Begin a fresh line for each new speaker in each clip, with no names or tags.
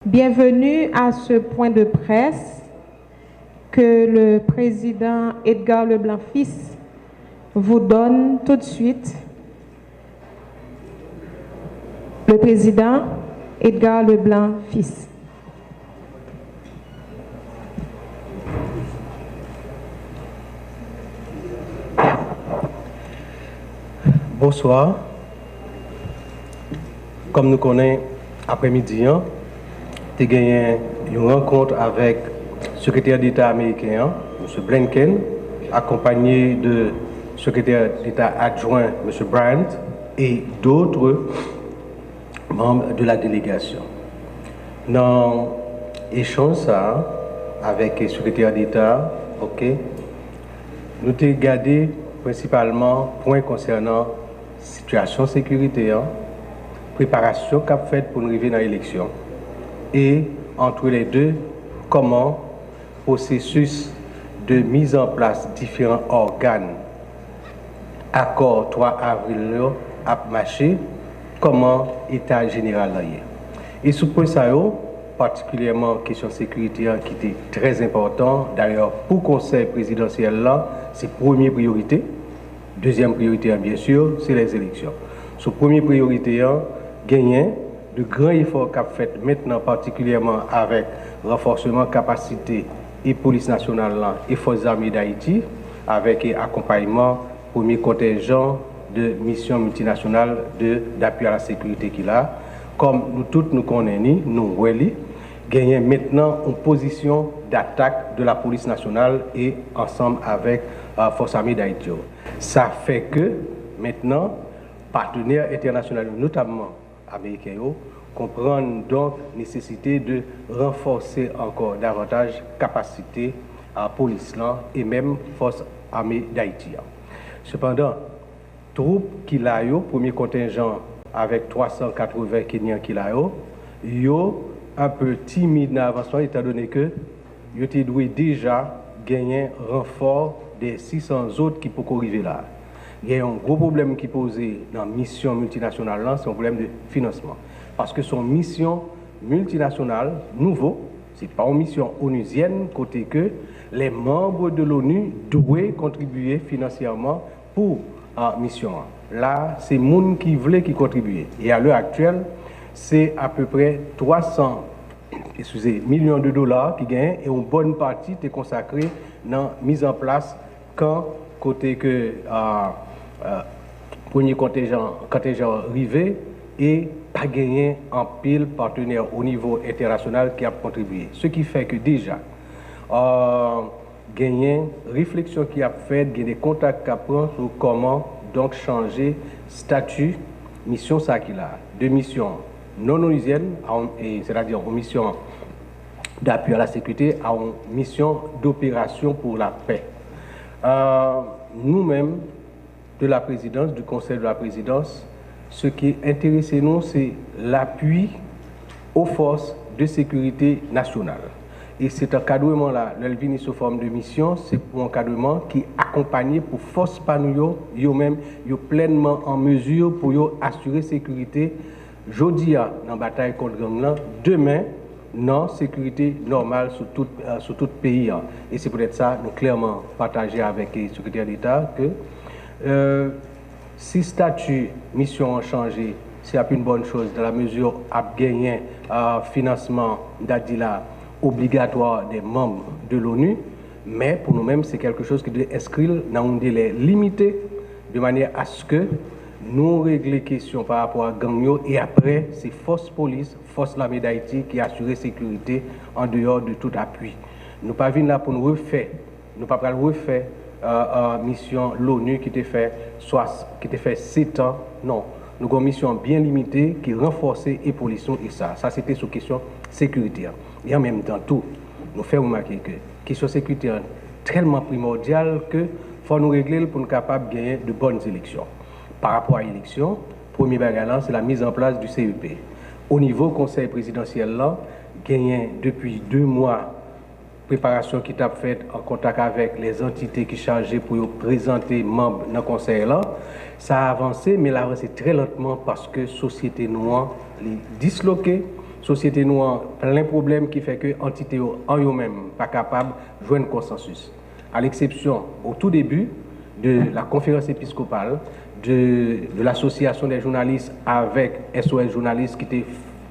Bienvenue à ce point de presse que le président Edgar Leblanc-Fils vous donne tout de suite. Le président Edgar Leblanc-Fils.
Bonsoir. Comme nous connaissons après-midi, tu as gagné une rencontre avec le secrétaire d'État américain, M. Blinken, accompagné de secrétaire d'État adjoint, M. Bryant, et d'autres membres de la délégation. Dans l'échange avec le secrétaire d'État, nous avons regardé principalement points concernant la situation sécuritaire, préparation qu'a faite pour nous arriver dans l'élection, et entre les deux, comment le processus de mise en place de différents organes, accord 3 avril, a marché, comment l'État général est. Et ce point, particulièrement la question sécuritaire qui était très important. D'ailleurs, pour le conseil présidentiel, c'est première priorité. Deuxième priorité, bien sûr, c'est les élections. Sur première priorité, gagner de grands efforts qu'a fait maintenant, particulièrement avec renforcement de capacité et police nationale et forces armées d'Haïti, avec accompagnement premier contingent de mission multinationale d'appui à la sécurité qu'il a. Comme nous tous nous connaissons, nous voyons, gagner maintenant une position d'attaque de la police nationale et ensemble avec la force armée d'Haïti. Ça fait que maintenant, partenaires internationaux, notamment américains, comprennent donc la nécessité de renforcer encore davantage la capacité à la police et même force armée d'Haïti. Cependant, troupes qu'il a eu, premier contingent avec 380 Kenyans qu'il a eu, un peu timide dans l'avancement étant donné que il était déjà gagner renfort des 600 autres qui peuvent arriver là. Il y a un gros problème qui est posé dans la mission multinationale, c'est un problème de financement. Parce que son mission multinationale, nouveau, ce n'est pas une mission onusienne, côté que les membres de l'ONU doivent contribuer financièrement pour la mission. Là, c'est les gens qui voulaient qui contribuer. Et à l'heure actuelle, c'est à peu près 300 millions de dollars qui gagnent et une bonne partie est consacrée dans la mise en place quand côté que premier contingent arrivé et pas gagné en pile partenaire au niveau international qui a contribué. Ce qui fait que déjà gagné réflexion qui a fait, des contacts qui a pris sur comment donc changer statut mission ça qu'il a de mission non onusienne, c'est-à-dire une mission d'appui à la sécurité, à une mission d'opération pour la paix. Nous-mêmes, de la présidence, du conseil de la présidence, ce qui intéresse nous, c'est l'appui aux forces de sécurité nationale. Et cet encadrement là, l'Elvini sous forme de mission, c'est un encadrement qui est accompagné pour force panouyo, yo-même, yo pleinement en mesure pour yo assurer sécurité. Jodi dans la bataille contre gang, demain, non, sécurité normale sur tout pays. Et c'est peut-être ça, nous clairement partagé avec le secrétaire d'État que si statut, mission ont changé, c'est une bonne chose dans la mesure à gagner financement d'Adila obligatoire des membres de l'ONU, mais pour nous-mêmes, c'est quelque chose qui doit inscrire dans un délai limité de manière à ce que nous régler les questions par rapport à Gagno et après, c'est force police, force l'armée d'Haïti qui assure la sécurité en dehors de tout appui. Nous ne pas venir là pour nous refaire, nous pas refaire mission l'ONU qui était fait 7 ans. Non, nous avons une mission bien limitée qui renforcée et police et ça. Ça c'était sur question sécuritaire. Et en même temps, tout, nous faisons remarquer que la question sécuritaire est tellement primordiale que faut nous régler pour nous capables de gagner de bonnes élections. Par rapport à l'élection, premier bagage, c'est la mise en place du CEP. Au niveau conseil présidentiel, gagné depuis 2 mois, préparation qui t'a faite en contact avec les entités qui sont chargées pour présenter membres dans le conseil, ça a avancé, mais là, c'est très lentement parce que la société noire est disloquée, société nous a plein de problèmes qui fait que l'entité en eux-mêmes pas capable de jouer un consensus. À l'exception, au tout début de la conférence épiscopale, de l'association des journalistes avec SOS Journalistes qui était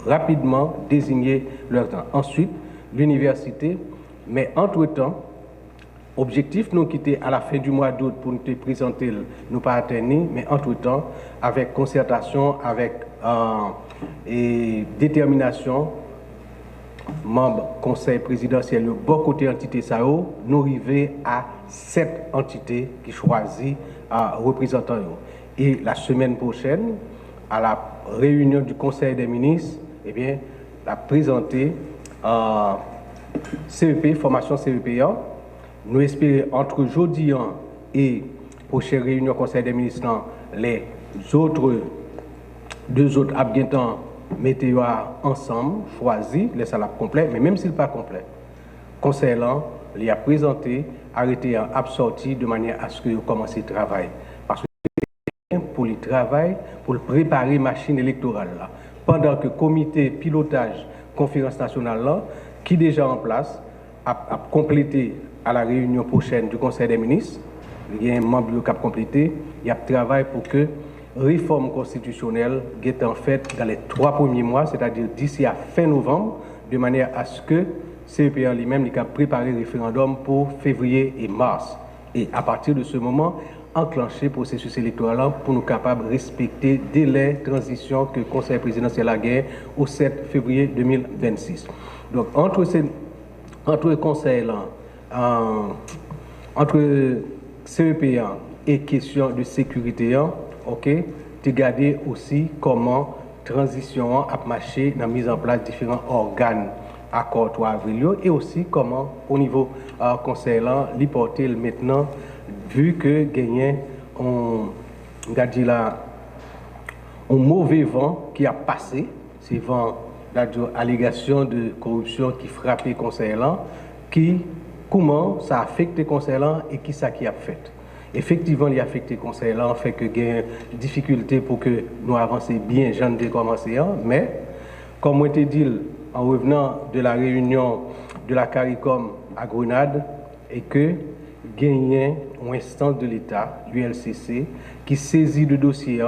rapidement désigné leur temps. Ensuite, l'université, mais entre-temps, objectif nous quitter à la fin du mois d'août pour nous présenter, nous pas atteindre, mais entre-temps, avec concertation, avec et détermination, membres conseil présidentiel, le bon côté entité SAO, nous arrivons à 7 entités qui choisissent représentants. Et la semaine prochaine, à la réunion du conseil des ministres, eh bien, la présenter CEP, formation CEP1. Nous espérons entre jeudi et prochaine réunion du conseil des ministres, les deux autres abguetants météo ensemble, choisis, les salades complets, mais même s'il n'est pas complet, conseil il a présenté, arrêté, absorti de manière à ce que vous commenciez le travail. Parce que pour le travail, pour le préparer machine électorale là, pendant que le comité pilotage conférence nationale là, qui est déjà en place, a complété à la réunion prochaine du conseil des ministres, il y a un membre qui a complété, il y a travail pour que réforme constitutionnelle est en fait dans les 3 premiers mois, c'est-à-dire d'ici à fin novembre, de manière à ce que CEP1 lui-même a préparé le référendum pour février et mars. Et à partir de ce moment, enclencher le processus électoral pour nous capables de respecter dès les transitions que le Conseil présidentiel a gagné au 7 février 2026. Donc entre le Conseil entre CEP1 et question de sécurité, ok, tu garder aussi comment transition a marché dans la mise en place de différents organes accord 3 avril et aussi comment au niveau conseil l'hyporter maintenant vu que gagné on dit là un mauvais vent qui a passé, c'est vent d'allégation de corruption qui frappait conseil qui comment ça a affecté conseil et qui ça qui a fait. Effectivement, il a affecté le conseil là, fait que il y a des difficultés pour que nous avancions bien, j'en ai commencé, mais comme on te dit en revenant de la réunion de la CARICOM à Grenade, et que gagné une instance de l'État, l'ULCC, qui saisit le dossier,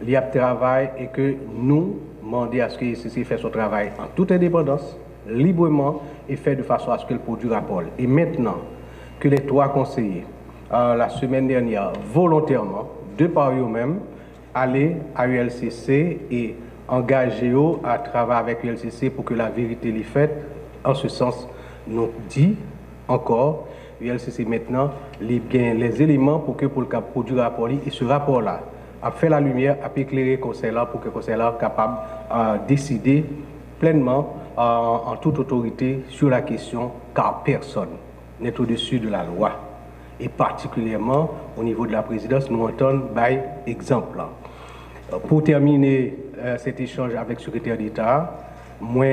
il y a travail et que nous demandons à ce que l'ULCC fasse son travail en toute indépendance, librement et fait de façon à ce qu'elle produise rapport. Et maintenant que les 3 conseillers, la semaine dernière, volontairement, de par eux-mêmes, aller à l'ULCC et engager à travailler avec l'ULCC pour que la vérité les faite. En ce sens, nous dit encore, l'ULCC maintenant, les éléments pour que pour le cas produire rapport, et ce rapport-là a fait la lumière, a éclairé le conseil là pour que le conseil là soit capable de décider pleinement en toute autorité sur la question, car personne n'est au-dessus de la loi. Et particulièrement au niveau de la présidence, nous entendons par exemple. Pour terminer cet échange avec le secrétaire d'État, moi,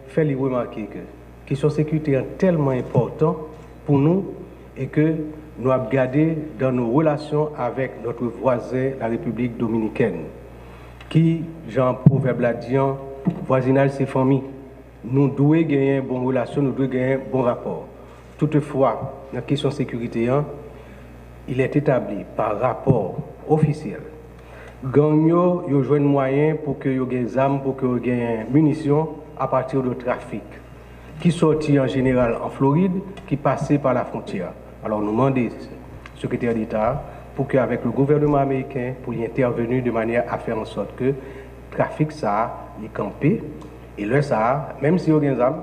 je fais remarquer que la question de sécurité est tellement importante pour nous et que nous avons gardé dans nos relations avec notre voisin, la République dominicaine, qui, Jean Proverbe l'a dit, voisinage c'est famille. Nous devons gagner une bonne relation, nous devons gagner un bon rapport. Toutefois, dans la question de sécurité, il est établi par rapport officiel. Gagnon, il y a un moyen pour que y ait des armes, pour que y ait des munitions à partir de trafic, qui sortit en général en Floride, qui passait par la frontière. Alors nous demandons au secrétaire d'État pour qu'avec le gouvernement américain, pour y intervenir de manière à faire en sorte que le trafic ça, il campé, et là ça, même si y a des armes,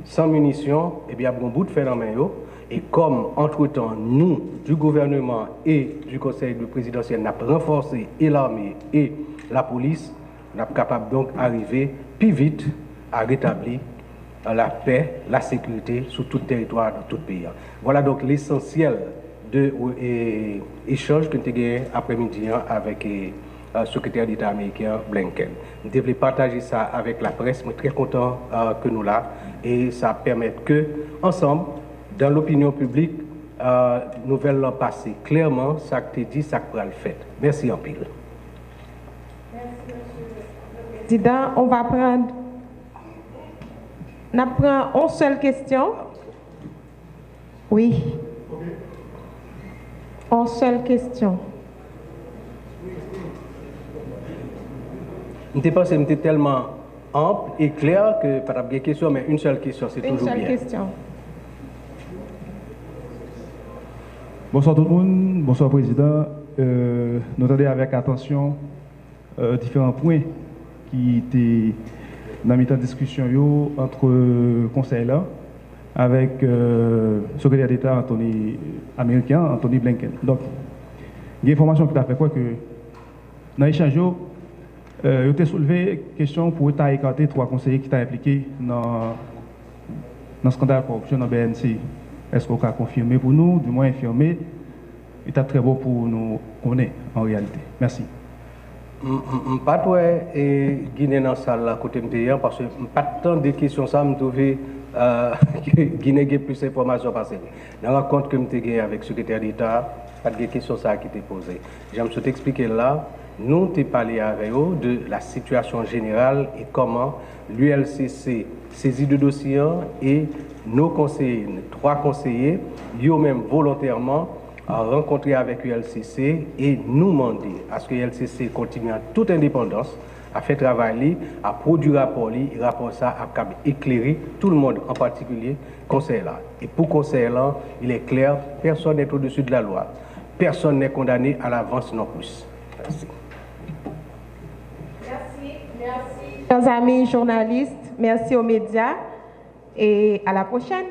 sans munitions, eh bien, il y a un bout de fer dans la main. Et comme, entre-temps, nous, du gouvernement et du conseil présidentiel, nous avons renforcé et l'armée et la police, nous sommes capables donc d'arriver plus vite à rétablir la paix, la sécurité sur tout le territoire, dans tout le pays. Voilà donc l'essentiel de l'échange que nous avons eu après-midi avec le secrétaire d'État américain Blinken. Nous devons partager ça avec la presse. Je suis très content que nous là et ça permet que, ensemble, dans l'opinion publique, nouvelle l'an passé, clairement, ça que tu dis, ça que tu le fait. Merci en pile.
Merci, Monsieur le Président. On va prendre On prend une seule question. Oui. Une seule question.
Je pense que c'était tellement ample et clair que pas de question, mais une seule question, c'est toujours bien.
Une seule question.
Bonsoir tout le monde, bonsoir Président. Nous attendons avec attention différents points qui étaient dans la discussion entre conseils là avec le secrétaire d'État américain Anthony Blinken. Donc, il y a une information qui a fait quoi que dans l'échange, il a été soulevé question pour écarter 3 conseillers qui étaient impliqués dans le scandale de corruption dans le BNC. Est-ce qu'on peut confirmer pour nous, du moins infirmer? Il est très beau pour nous connaître en réalité. Merci.
Je ne sais pas si Guinée dans la salle à côté de parce que je n'ai pas tant de questions, ça me trouve que Guinée a plus d'informations passées. Dans la rencontre que je ai avec le secrétaire d'État, pas de questions qui étaient posées. J'aime t'expliquer là, nous avons parlé avec eux de la situation générale et comment l'ULCC saisit le dossier et nos conseillers, 3 conseillers, eux-mêmes volontairement, à rencontrer avec l'ULCC et nous demander à ce que l'ULCC continue en toute indépendance à faire travailler, à produire rapport, et rapport ça à éclairer tout le monde, en particulier conseil là. Et pour conseil là, il est clair, personne n'est au-dessus de la loi. Personne n'est condamné à l'avance non plus. Merci.
Merci, chers amis journalistes, merci aux médias et à la prochaine.